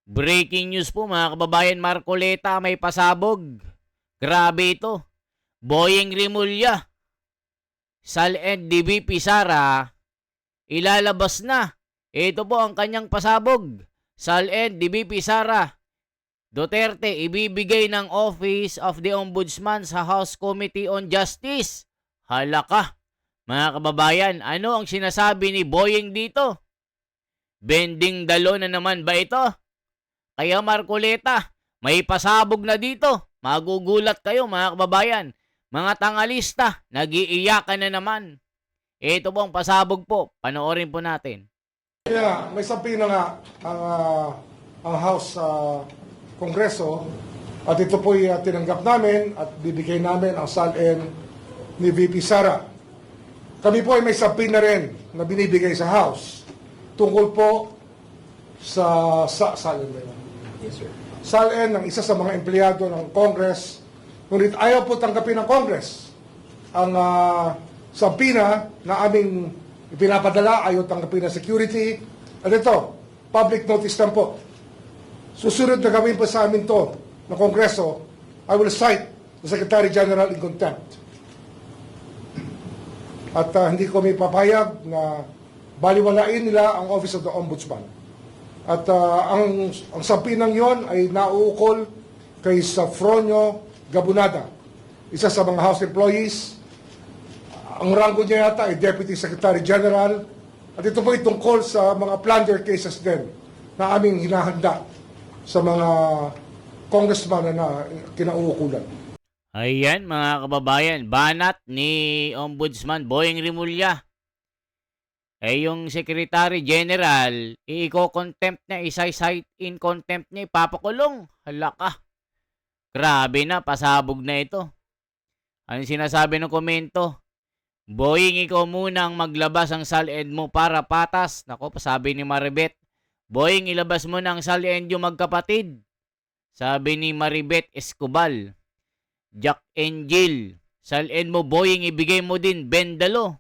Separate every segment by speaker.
Speaker 1: Breaking news po mga kababayan, Marcoleta may pasabog. Grabe ito. Boyeng Rimulya, SALN DBP Sara, ilalabas na. Ito po ang kanyang pasabog. SALN DBP Sara Duterte ibibigay ng Office of the Ombudsman sa House Committee on Justice. Halaka. Mga kababayan, ano ang sinasabi ni Boyeng dito? Bending dalo na naman ba ito? Kaya Marcoleta, may pasabog na dito. Magugulat kayo mga kababayan. Mga tangalista, nag-iiyakan na naman. Ito po ang pasabog po. Panoorin po natin.
Speaker 2: Kaya may sabi na nga ang House Kongreso at ito po'y tinanggap namin at bibigay namin ang SALN ni VP Sara. Kami po ay may sabi na rin na binibigay sa House tungkol po sa SALN ba yun?
Speaker 3: Yes, sir.
Speaker 2: SALN ng isa sa mga empleyado ng Congress, ngunit ayaw po tanggapin ng Congress ang sabina na aming ipinapadala, ayaw tanggapin ng security. At ito, public notice lang po. Susunod na gawin po sa amin to ng Kongreso, I will cite the Secretary General in contempt. At hindi ko may papayag na baliwalain nila ang Office of the Ombudsman. At ang sampinang yon ay nauukol kay Safronio Gabunada, isa sa mga House employees. Ang rango niya yata ay Deputy Secretary General. At ito po ay tungkol sa mga plunder cases din na aming hinahanda sa mga congressman na kinauukulan.
Speaker 1: Ayan mga kababayan, banat ni Ombudsman Boyeng Rimulya. Yung Secretary General, i-contempt niya, isa-cite in contempt niya, ipapakulong. Halaka. Grabe na, pasabog na ito. Ano sinasabi ng komento? Boyeng, ikaw muna ang maglabas ang SALN mo para patas. Nako, sabi ni Maribet. Boyeng, ilabas mo na ang SALN yung magkapatid. Sabi ni Maribet Escobal. Jack Angel, SALN mo Boyeng, ibigay mo din Bendalo.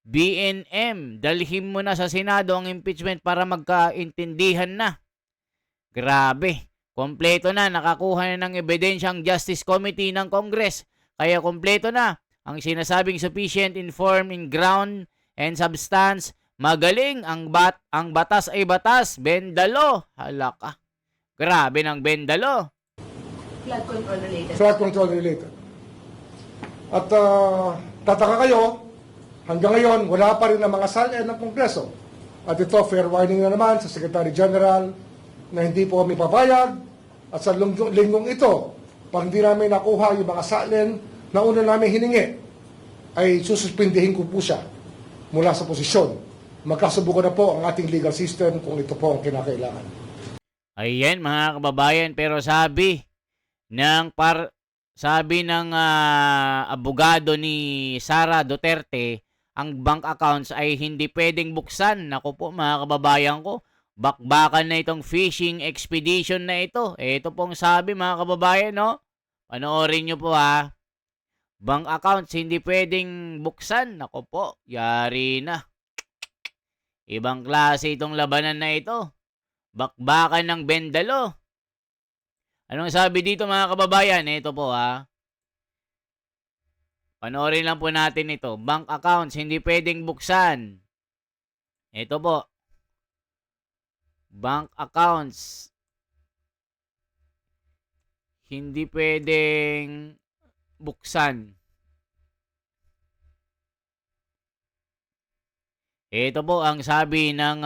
Speaker 1: BNM, dalhin mo na sa Senado ang impeachment para magkaintindihan na. Grabe, kompleto na, nakakuha na ng ebidensya ang Justice Committee ng Congress. Kaya kompleto na ang sinasabing sufficient, informed, in ground and substance. Magaling, ang batas ay batas. Bendalo, halaka. Grabe ng Bendalo.
Speaker 4: Flood control related.
Speaker 2: Flood control related. At tataka kayo, hanggang ngayon, wala pa rin ang mga SALN ng Kongreso. At ito, fair warning na naman sa Secretary General na hindi po kami papayag. At sa linggong ito, pag hindi namin nakuha yung mga SALN na una namin hiningi, ay sususpindihin ko po siya mula sa posisyon. Magkasubukan na po ang ating legal system kung ito po ang kinakailangan.
Speaker 1: Ayan mga kababayan, pero sabi ng abogado ni Sara Duterte, ang bank accounts ay hindi pwedeng buksan. Naku po mga kababayan ko, bakbakan na itong fishing expedition na ito. Ito pong sabi mga kababayan, no? Panoorin nyo po ha. Bank accounts hindi pwedeng buksan. Naku po, yari na. Ibang klase itong labanan na ito. Bakbakan ng Bendalo. Anong sabi dito mga kababayan? Ito po ha. Panoorin lang po natin ito. Bank accounts hindi pwedeng buksan. Ito po. Bank accounts hindi pwedeng buksan. Ito po ang sabi ng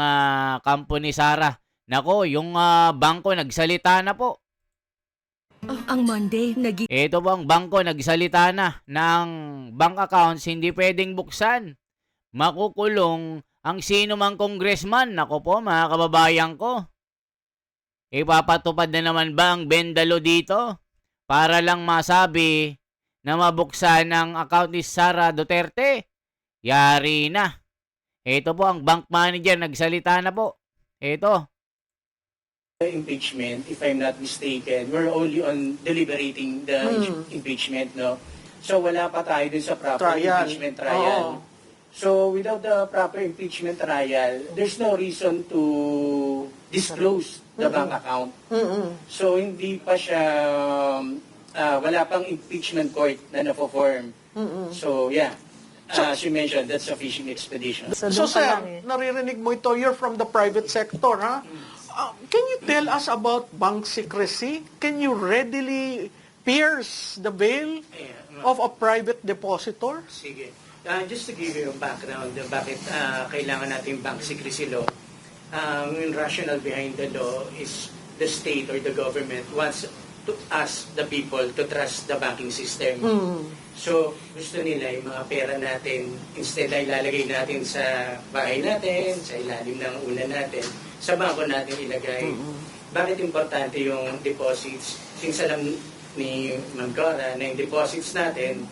Speaker 1: kampo ni Sara. Nako, yung bangko nagsalita na po.
Speaker 4: Ang Monday,
Speaker 1: Ito po ang bangko nagsalita na ng bank accounts hindi pwedeng buksan. Makukulong ang sino mang congressman. Nako po mga kababayan ko. Ipapatupad na naman ba ang Bendalo dito? Para lang masabi na mabuksan ang account ni Sara Duterte? Yari na. Ito po ang bank manager nagsalita na po. Ito.
Speaker 3: Impeachment, if I'm not mistaken, we're only on deliberating the impeachment, no? So wala pa tayo dun sa proper
Speaker 5: Trial.
Speaker 3: impeachment trial.
Speaker 5: Oo.
Speaker 3: So without the proper impeachment trial, there's no reason to disclose the bank account. So hindi pa siya, wala pang impeachment court na na-form. So yeah, as you mentioned, that's a fishing expedition.
Speaker 5: So,
Speaker 6: So,
Speaker 5: doon pa
Speaker 6: sir,
Speaker 5: lang eh.
Speaker 6: naririnig mo ito, you're from the private sector, ha? Can you tell us about bank secrecy? Can you readily pierce the veil of a private depositor?
Speaker 3: Sige. Just to give you a background, bakit kailangan natin bank secrecy law, yung rationale behind the law is the state or the government wants to ask the people to trust the banking system. So, gusto nila yung mga pera natin, instead ay ilalagay natin sa bahay natin, sa ilalim ng unan natin, sa bangko natin ilagay. Bakit importante yung deposits? Since alam ni Ma'am Cora na yung deposits natin,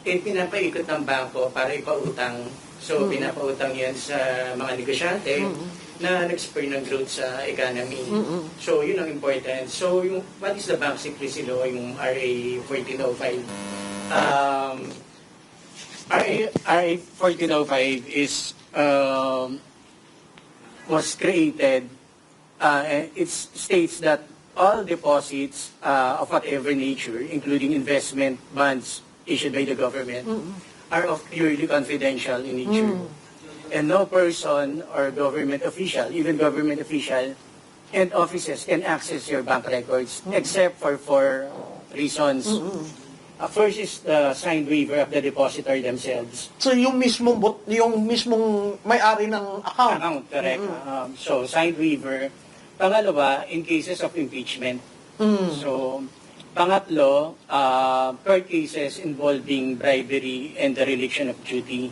Speaker 3: pinapaikot ng bangko para ipautang. So, pinapautang yan sa mga negosyante na nag-spur ng growth sa economy. So, yun ang important. So, what is the bank secrecy law, yung RA 1405? RA 1405 was created, it states that all deposits of whatever nature, including investment bonds issued by the government, are of purely confidential in nature. And no person or government official, even government official and offices can access your bank records except for four reasons. First is the signed waiver of the depositor themselves.
Speaker 6: So, yung mismong may-ari ng account.
Speaker 3: Correct. So, signed waiver. Pangalawa, in cases of impeachment. So, pangatlo, per cases involving bribery and the religion of duty.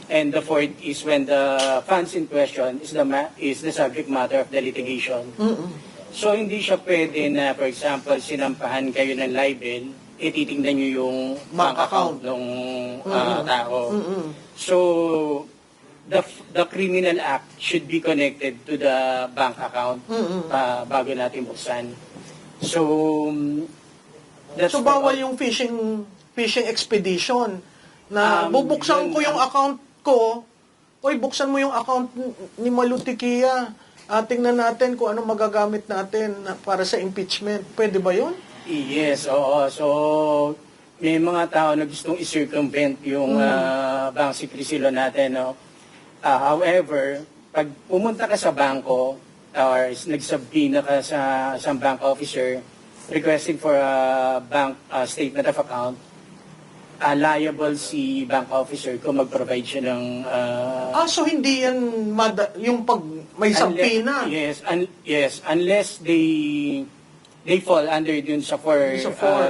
Speaker 3: And the fourth is when the funds in question is the subject matter of the litigation. So, hindi siya pwede na, for example, sinampahan kayo ng libel, titingnan nyo yung bank account ng tao. So, the criminal act should be connected to the bank account bago natin buksan. So,
Speaker 6: So, bawal yung fishing expedition na bubuksan ko yung account ko, oy, buksan mo yung account ni Malutikia, tingnan natin kung ano magagamit natin para sa impeachment. Pwede ba yun?
Speaker 3: Yes, oo. So, may mga tao na gustong i-circumvent yung bank secrecy law natin. No? However, pag pumunta ka sa bangko or nagsubpoena ka sa isang bank officer requesting for a bank statement of account, liable si bank officer kung mag-provide siya ng...
Speaker 6: So hindi yan yung pag may subpoena?
Speaker 3: Yes, unless they fall under dun sa four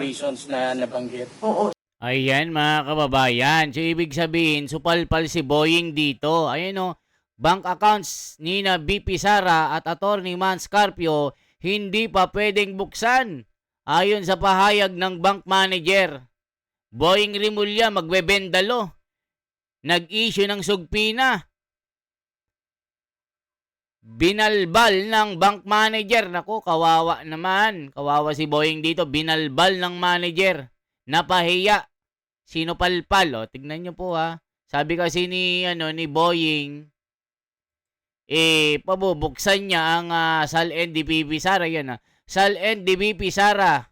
Speaker 3: reasons na nabanggit.
Speaker 6: Oo.
Speaker 1: Ayan mga kababayan. So ibig sabihin, supalpal si Boying dito. Ayan o, bank accounts ni na BP Sara at Attorney Man Scarpio hindi pa pwedeng buksan. Ayon sa pahayag ng bank manager, Boying Rimulya magbebendalo. Nag-issue ng sugpina. Binalbal ng bank manager. Naku, kawawa naman. Kawawa si Boying dito. Binalbal ng manager. Napahiya. Sino palpal? O, tignan nyo po ha. Sabi kasi ni Boying, pabubuksan niya ang SALN DBP Sara. Yan SALN DBP Sara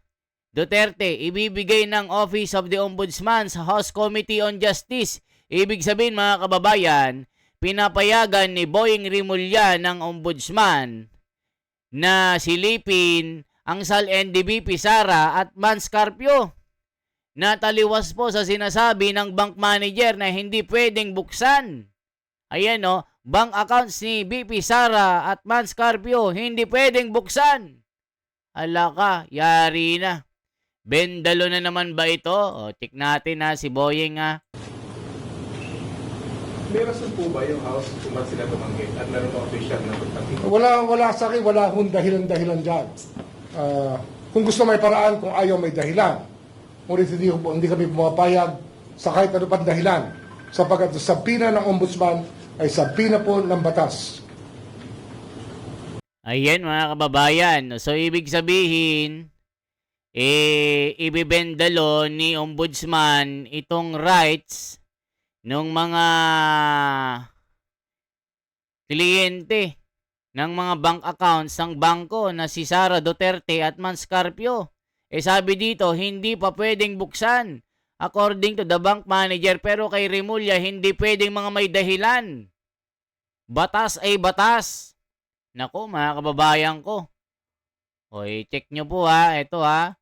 Speaker 1: Duterte, ibibigay ng Office of the Ombudsman sa House Committee on Justice. Ibig sabihin mga kababayan, pinapayagan ni Boying Rimulya ng Ombudsman na silipin ang SALN DBP Sara at Man Scarpio. Nataliwas po sa sinasabi ng bank manager na hindi pwedeng buksan. Ayan o, bank accounts ni BP Sara at Man Scarpio hindi pwedeng buksan. Ala ka, yari na. Bendalo na naman ba ito? O, check natin si Boying
Speaker 7: May rason po ba yung House kung ba't sila tumanggit at meron pa official na pagpapit?
Speaker 2: Wala sa akin, wala hong dahilan dyan. Kung gusto may paraan, kung ayaw may dahilan. Ngunit hindi kami pumapayag sa kahit ano pang dahilan. Sapagkat sa sabina ng ombudsman ay sabina po ng batas.
Speaker 1: Ayan mga kababayan. So ibig sabihin, ibibendalo ni ombudsman itong rights ng mga kliyente ng mga bank accounts ng bangko na si Sara Duterte at Manscarpio. Sabi dito, hindi pa pwedeng buksan according to the bank manager, pero kay Remulla hindi pwedeng mga may dahilan. Batas ay batas. Nako, mga kababayan ko. O, check nyo po ha. Ito ha.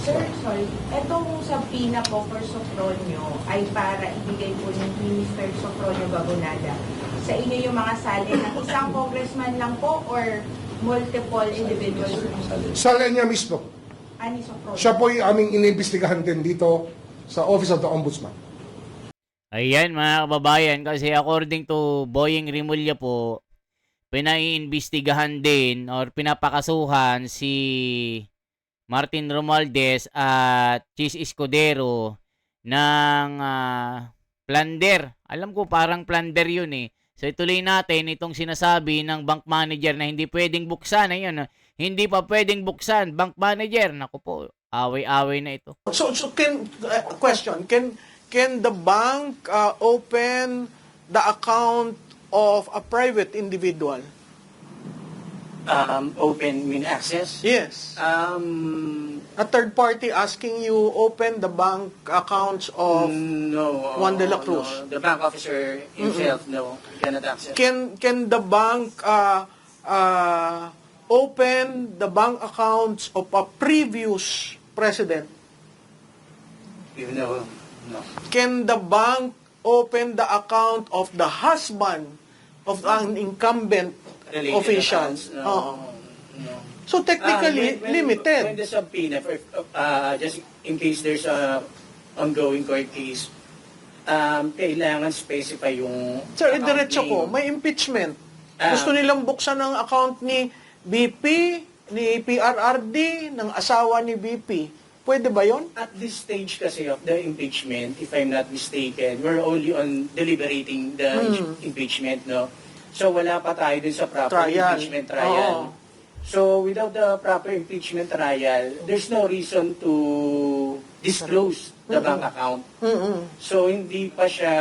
Speaker 5: Sir, sorry. Etong subpoena po for Sofronio ay para ibigay po ni Mr. Sofronio Babonada sa inyo yung mga sali ng isang congressman lang po or multiple individuals?
Speaker 2: Sala niya mismo.
Speaker 5: Ani Sofronio?
Speaker 2: Siya po yung aming inimbestigahan din dito sa Office of the Ombudsman.
Speaker 1: Ayan mga kababayan, kasi according to Boyeng Remulla po, pinaiimbestigahan din or pinapakasuhan si Martin Romualdez at Chis Escudero ng plunder. Alam ko parang plunder yun eh. So ituloy natin itong sinasabi ng bank manager na hindi pwedeng buksan. Ayun, hindi pa pwedeng buksan. Bank manager, naku po, away-away na ito.
Speaker 6: So question, can the bank open the account of a private individual?
Speaker 3: Open mean access?
Speaker 6: Yes. A third party asking you open the bank accounts of
Speaker 3: No.
Speaker 6: Juan de la Cruz.
Speaker 3: No. The bank officer himself, no, cannot access.
Speaker 6: Can the bank open the bank accounts of a previous president?
Speaker 3: No.
Speaker 6: Can the bank open the account of the husband of an incumbent
Speaker 3: Related
Speaker 6: official?
Speaker 3: accounts? No.
Speaker 6: Oo.
Speaker 3: No.
Speaker 6: So technically,
Speaker 3: When
Speaker 6: limited.
Speaker 3: the subpoena, just in case there's a ongoing court case, kailangan specify yung
Speaker 6: Sir,
Speaker 3: account
Speaker 6: idiretso
Speaker 3: name.
Speaker 6: ko, may impeachment.
Speaker 3: Ah.
Speaker 6: Gusto nilang buksan ng account ni BP, ni PRRD, ng asawa ni BP. Pwede ba yon?
Speaker 3: At this stage kasi of the impeachment, if I'm not mistaken, we're only on deliberating the impeachment, no? So wala pa tayo dun sa proper
Speaker 6: Trial.
Speaker 3: impeachment trial.
Speaker 6: Oo.
Speaker 3: So without the proper impeachment trial, there's no reason to disclose the bank account. So hindi pa siya,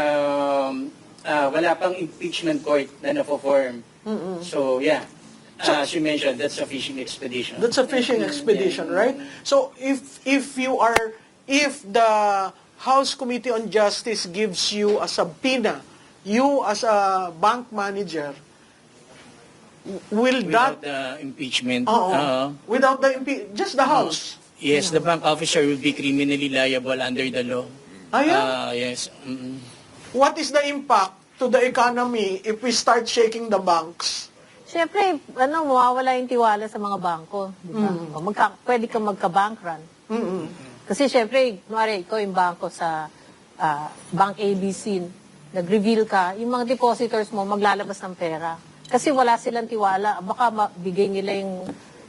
Speaker 3: wala pang impeachment court na na-form. So yeah. As you mentioned, that's a fishing expedition.
Speaker 6: That's a fishing expedition, right? So if the House Committee on Justice gives you a subpoena, you as a bank manager, will
Speaker 3: Without
Speaker 6: that
Speaker 3: the impeachment.
Speaker 6: without the just the House?
Speaker 3: Yes, the bank officer will be criminally liable under the law.
Speaker 6: Ayan.
Speaker 3: Yes.
Speaker 6: What is the impact to the economy if we start shaking the banks?
Speaker 8: Siyempre, mawawala yung tiwala sa mga bangko. Di ba? O, pwede kang magka-bank run. Kasi siyempre, kunwari, ikaw yung bangko sa Bank ABC, nag-reveal ka, yung mga depositors mo maglalabas ng pera. Kasi wala silang tiwala. Baka mabigay nila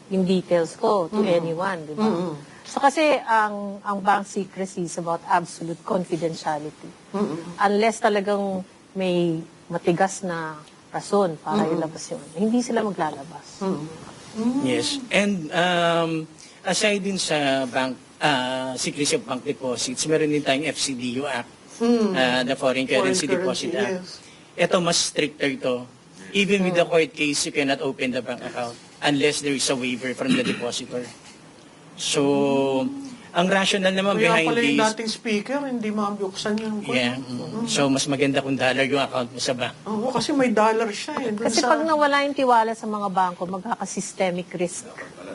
Speaker 8: yung details ko to anyone. Di ba? So kasi ang bank secrecy is about absolute confidentiality. Unless talagang may matigas na rason para ilabas yun. Hindi sila maglalabas.
Speaker 3: Yes. And aside din sa bank secrecy of bank deposits, meron din tayong FCDU Act, the Foreign Currency Deposit Act.
Speaker 6: Yes.
Speaker 3: Ito mas stricter to. Even with the court case, you cannot open the bank account unless there is a waiver from the depositor. So, ang rationale naman
Speaker 6: Kaya
Speaker 3: behind
Speaker 6: pala yung
Speaker 3: this,
Speaker 6: dating speaker, hindi mabuksan yung
Speaker 3: yeah. So, mas maganda kung dollar yung account mo sa bank.
Speaker 6: Oo, kasi may dollar siya eh. Dun
Speaker 8: Kasi
Speaker 6: sa-
Speaker 8: pag nawala yung tiwala sa mga bangko, magkaka-systemic risk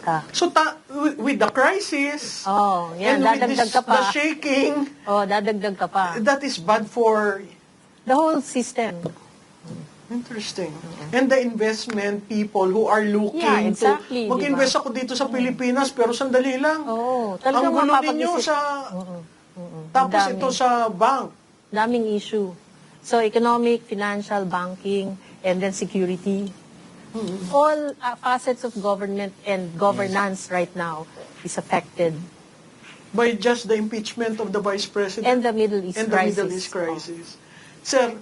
Speaker 8: ka.
Speaker 6: So, with the crisis,
Speaker 8: Oh, yan,
Speaker 6: and with
Speaker 8: dadagdag
Speaker 6: this,
Speaker 8: ka pa.
Speaker 6: the shaking,
Speaker 8: Oh, dadagdag ka pa.
Speaker 6: that is bad for...
Speaker 8: The whole system.
Speaker 6: Interesting. And the investment people who are looking
Speaker 8: Yeah, exactly,
Speaker 6: to... Mag-invest
Speaker 8: diba?
Speaker 6: ako dito sa Pilipinas, pero sandali lang.
Speaker 8: Oo,
Speaker 6: Ang
Speaker 8: talagang
Speaker 6: gulo ninyo
Speaker 8: mapapag-isip.
Speaker 6: sa... Tapos
Speaker 8: Ang dami.
Speaker 6: ito sa bank.
Speaker 8: Daming issue. So, economic, financial, banking, and then security. All facets of government and governance right now is affected.
Speaker 6: By just the impeachment of the Vice President.
Speaker 8: And the Middle East
Speaker 6: and the
Speaker 8: crisis.
Speaker 6: Middle East crisis. Sir,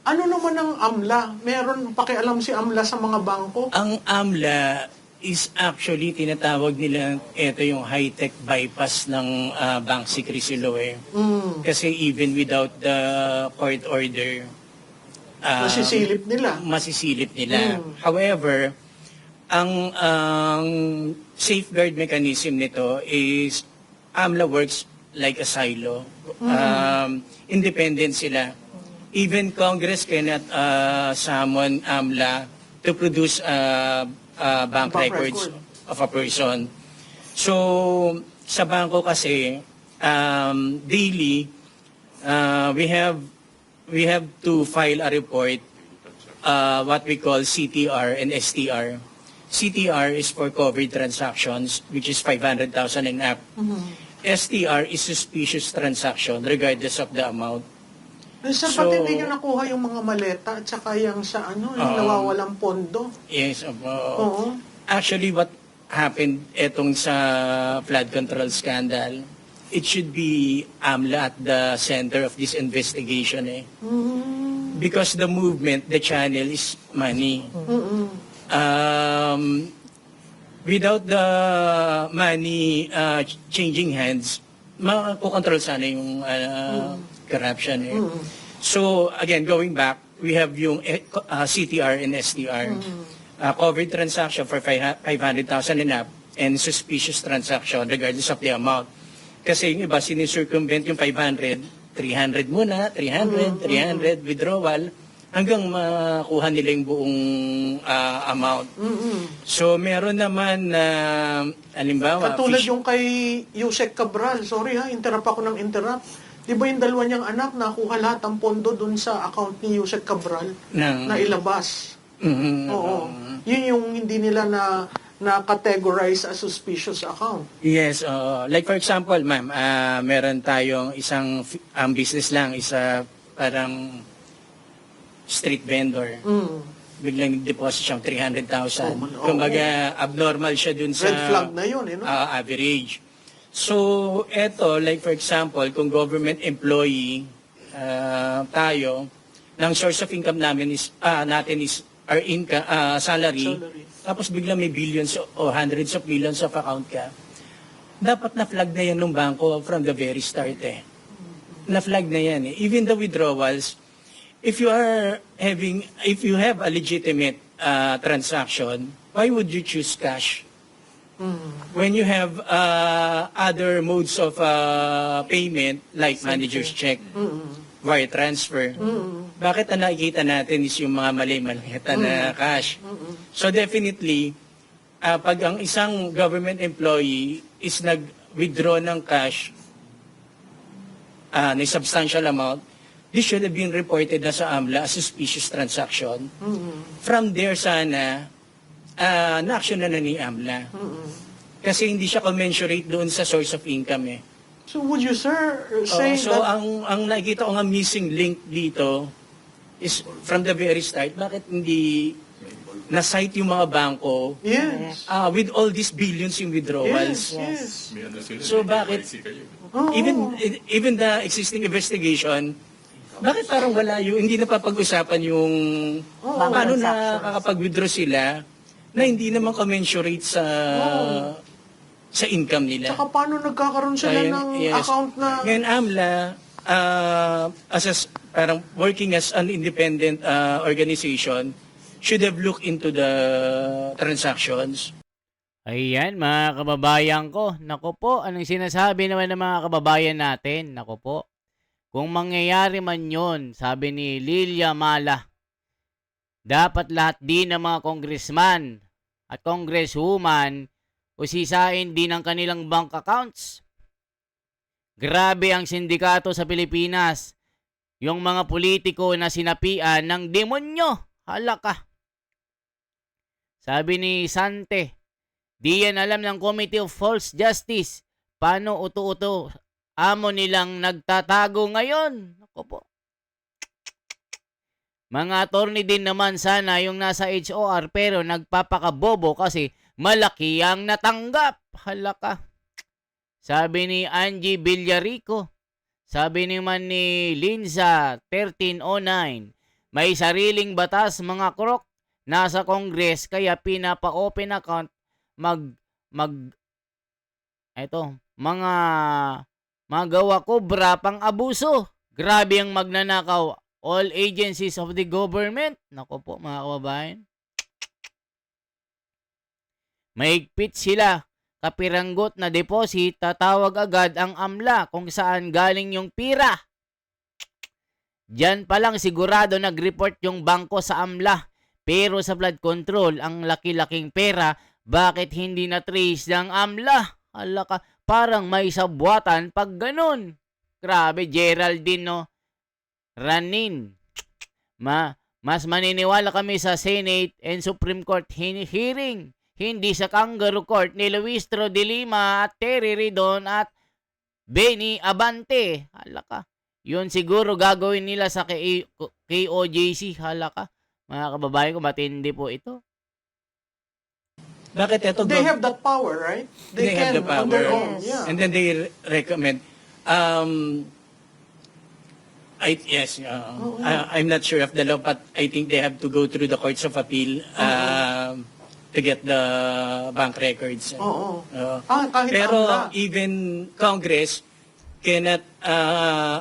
Speaker 6: ano naman ang AMLA? Meron pakialam si AMLA sa mga bangko?
Speaker 3: Ang AMLA is actually tinatawag nila ito yung high-tech bypass ng Bank Secrecy Silo eh. Kasi even without the court order, masisilip nila. However, ang safeguard mechanism nito is AMLA works like a silo. Independent sila. Even Congress cannot summon AMLA to produce bank records of a person. So, sa bangko kasi, daily, we have to file a report, what we call CTR and STR. CTR is for covered transactions, which is 500,000 and up. STR is suspicious transaction, regardless of the amount.
Speaker 6: Sir, ba't hindi nyo nakuha yung mga maleta at saka yung sa yung nawawalang pondo?
Speaker 3: Yes. Actually, what happened etong sa flood control scandal, it should be AMLA at the center of this investigation. Because the movement, the channel is money. Without the money changing hands, makukontrol sana yung corruption. So, again, going back, we have yung CTR and STR. Covered transaction for 500,000 and up, and suspicious transaction regardless of the amount. Kasi yung iba, sinicircumvent yung 500, 300 muna, 300 withdrawal, hanggang makuha nila yung buong amount. So, meron naman na, halimbawa,
Speaker 6: katulad yung kay Yusek Cabral, sorry interrupt ako ng interrupt. Di ba yung dalawa niyang anak nakuha lahat ang pondo dun sa account ni Yusek Cabral na ilabas? Oo. Yun yung hindi nila na-categorize as suspicious account.
Speaker 3: Yes. Like for example, ma'am, meron tayong isang business lang, parang street vendor. Biglang deposit siyang 300,000. Kumbaga, abnormal siya dun sa
Speaker 6: red flag na yun,
Speaker 3: average. So, eto, like for example, kung government employee tayo, ng source of income natin is our income, salary, tapos biglang may billions o hundreds of millions of account ka, dapat na-flag na yan ng bangko from the very start Na-flag na yan Even the withdrawals, if you have a legitimate transaction, why would you choose cash? When you have other modes of payment like manager's check, wire transfer, bakit ang nakikita natin is yung mga mali-malita na cash? So definitely, pag ang isang government employee is nag-withdraw ng cash na substantial amount, this should have been reported na sa AMLA as suspicious transaction. From there sana, na-action na ni AMLA. Kasi hindi siya commensurate doon sa source of income
Speaker 6: So would you, sir, say
Speaker 3: so
Speaker 6: that...
Speaker 3: ang nakikita ko nga missing link dito is from the very start, bakit hindi na-cite yung mga bangko with all these billions in withdrawals?
Speaker 6: Yes.
Speaker 3: So bakit, even the existing investigation, bakit parang wala hindi napapag-usapan yung paano nakakapag-withdraw sila na hindi naman commensurate sa income nila.
Speaker 6: Tsaka paano nagkakaroon sila ng account na...
Speaker 3: Ngayon, AMLA, parang working as an independent organization, should have looked into the transactions.
Speaker 1: Ayan, mga kababayan ko. Naku po, anong sinasabi naman ng mga kababayan natin? Naku po, kung mangyayari man yun, sabi ni Lilia Mala, dapat lahat din ng mga congressman at congresswoman usisain din ang kanilang bank accounts. Grabe ang sindikato sa Pilipinas. Yung mga politiko na sinapian ng demonyo. Hala ka. Sabi ni Sante, di yan alam ng Committee of False Justice. Paano uto-uto amo nilang nagtatago ngayon? Ako po. Mga attorney din naman sana yung nasa HOR pero nagpapakabobo kasi malaki ang natanggap. Hala ka. Sabi ni Angie Villarico. Sabi naman ni Linza 1309. May sariling batas mga krok. Nasa Congress kaya pinapa-open account mag eto, mga gawa kobra pang abuso. Grabe ang magnanakaw. All agencies of the government. Nako po mga kababayan. Mahigpit sila. Kapiranggot na deposit, tatawag agad ang AMLA kung saan galing yung pira. Diyan pa lang sigurado nag-report yung bangko sa AMLA. Pero sa flood control, ang laki-laking pera, bakit hindi na-trace ng AMLA? Hala ka, parang may sabwatan pag ganun. Grabe, Geraldine, no? Ranin. Mas maniniwala kami sa Senate and Supreme Court hearing. Hindi sa kangaroo court ni Luis Tro de Lima at Terry Ridon at Benny Abante. Hala ka. Yun siguro gagawin nila sa KOJC. Hala ka. Mga kababayan ko, matindi po ito.
Speaker 3: Bakit ito?
Speaker 6: They have that power, right? They
Speaker 3: have
Speaker 6: can
Speaker 3: the power.
Speaker 6: on their own. Yeah.
Speaker 3: And then they recommend. I'm not sure of the law, but I think they have to go through the courts of appeal to get the bank records.
Speaker 6: Oo. Kahit
Speaker 3: Pero
Speaker 6: AMLA.
Speaker 3: even Congress cannot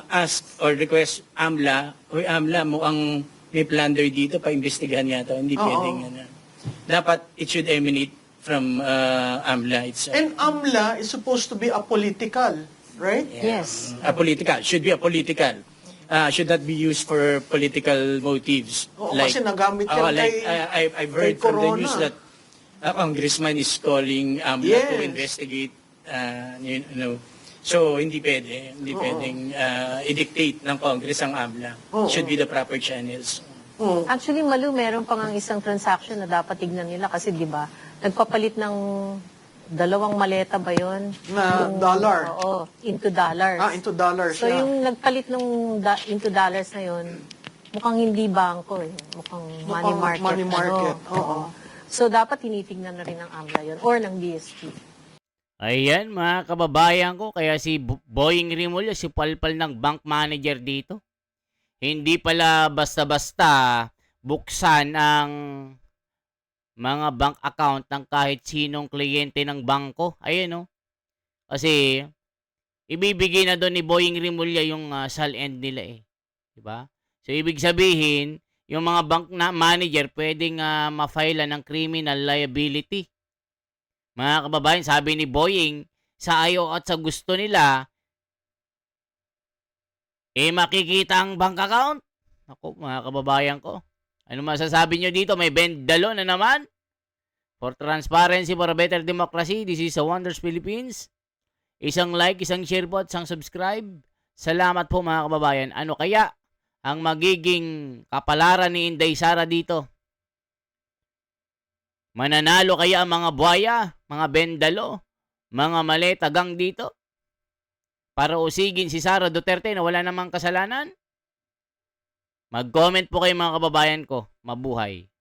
Speaker 3: ask or request AMLA, o AMLA mo ang may plunder dito, pa-investigahan yata. Hindi pwedeng. Dapat it should emanate from AMLA itself.
Speaker 6: And AMLA is supposed to be apolitical, right?
Speaker 8: Yes.
Speaker 3: Political. Should be a political. Should not be used for political motives.
Speaker 6: Oo, kasi nagamit yan
Speaker 3: I've heard
Speaker 6: kay
Speaker 3: from the
Speaker 6: Corona.
Speaker 3: news that a congressman is calling AMLA to
Speaker 6: Yes.
Speaker 3: investigate, So, hindi pwede. Hindi pwedeng i-dictate ng Congress ang AMLA. Should be the proper channels.
Speaker 8: Actually, Malu, meron pang ang isang transaction na dapat tignan nila kasi, di ba, nagpapalit ng 2 maleta ba yon?
Speaker 6: Na dollar.
Speaker 8: Oo, into dollars.
Speaker 6: Into dollars.
Speaker 8: So, yung nagpalit ng into dollars na yon, mukhang hindi bangko eh. Mukhang money market.
Speaker 6: money market. Oo.
Speaker 8: So, dapat tinitignan na rin ng AMLA yun or ng DSP.
Speaker 1: Ayan mga kababayan ko, kaya si Boying Rimulya, si palpal ng bank manager dito. Hindi pala basta-basta buksan ang mga bank account ng kahit sinong kliyente ng bangko. Ayan o. Kasi ibibigay na doon ni Boying Rimulya yung SAL-end nila eh. Diba? So ibig sabihin, yung mga bank na manager pwedeng ma-file ng criminal liability. Mga kababayan, sabi ni Boying, sa ayaw at sa gusto nila, makikita ang bank account. Ako, mga kababayan ko. Ano masasabi nyo dito? May bendalo na naman. For transparency, for a better democracy, this is a Wonders Philippines. Isang like, isang share po, isang subscribe. Salamat po mga kababayan. Ano kaya ang magiging kapalaran ni Inday Sara dito? Mananalo kaya ang mga buhaya, mga bendalo, mga maletagang dito? Para usigin si Sara Duterte na wala namang kasalanan? Mag-comment po kayo mga kababayan ko. Mabuhay.